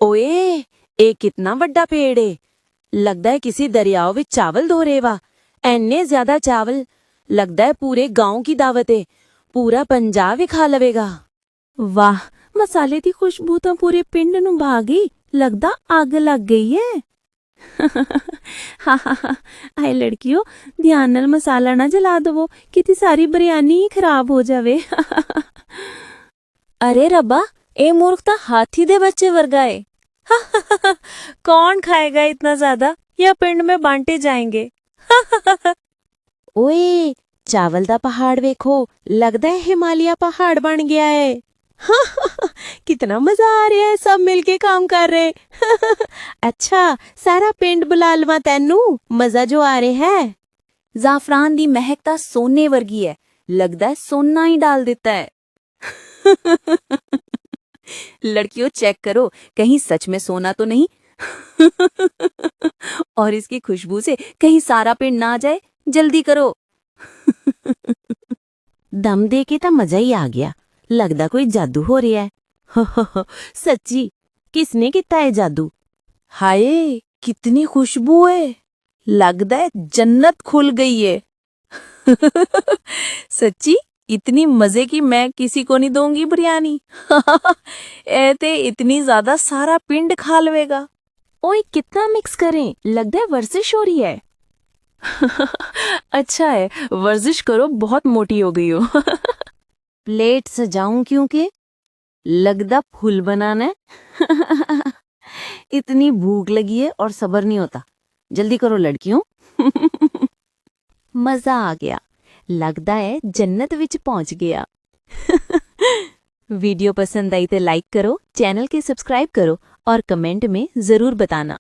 ਓਏ, ਇਹ ਕਿਤਨਾ ਵੱਡਾ ਪੇੜ ਏ। ਲੱਗਦਾ ਹੈ ਕਿਸੇ ਦਰਿਆਓ ਵਿੱਚ ਚਾਵਲ ਧੋ ਰਹੇ ਵਾ। ਐਨੇ ਜ਼ਿਆਦਾ ਚਾਵਲ, ਲੱਗਦਾ ਹੈ ਪੂਰੇ ਗਾਂव की दावत है। पूरा पंजाब ही खा लवेगा। वाह, मसाले की खुशबू तो पूरे पिंड नूं भा गई। लगदा आग लग गई है। हाय लड़कियों, ध्यान नाल मसाला ना जला दवो, किती सारी बिरयानी ही खराब हो जावे। अरे रब्बा, ए मूर्ख ता हाथी दे बच्चे वर्गा है। कौन खाएगा इतना ज्यादा, या पिंड में बांटे जाएंगे। ਓਏ, ਚਾਵਲ ਦਾ ਪਹਾੜ ਵੇਖੋ। ਲੱਗਦਾ ਹੈ ਹਿਮਾਲਿਆ ਪਹਾੜ ਬਣ ਗਿਆ ਹੈ। कितना मजा आ रहा है, सब मिलके काम कर रहे। अच्छा, सारा पिंड बुला लवा तैनू, मजा जो आ रहा है। जाफरान दी महक ता सोने वर्गी है। लगदा है सोना ही डाल देता है। लड़कियों चेक करो, कहीं सच में सोना तो नहीं। और इसकी खुशबू से कहीं सारा पिंड ना आ जाए। जल्दी करो। दम दे के तो मजा ही आ गया। लगदा कोई जादू हो रहा है। सच्ची, किसने किता है जादू। हाय, कितनी खुशबू है। लगदा है जन्नत खुल गई है। सच्ची, इतनी मजे की मैं किसी को नहीं दूंगी बिरयानी। ऐते इतनी ज्यादा सारा पिंड खा लवेगा। ओए, कितना मिक्स करें, लगदा है वर्जिश हो रही है। अच्छा है, वर्जिश करो, बहुत मोटी हो गई हो। प्लेट सजाऊं क्योंकि लगदा फूल बनाना है। इतनी भूख लगी है और सब्र नहीं होता। जल्दी करो लड़कियों। मजा आ गया। लगदा है जन्नत विच पहुंच गया। वीडियो पसंद आई तो लाइक करो, चैनल के सब्सक्राइब करो और कमेंट में जरूर बताना।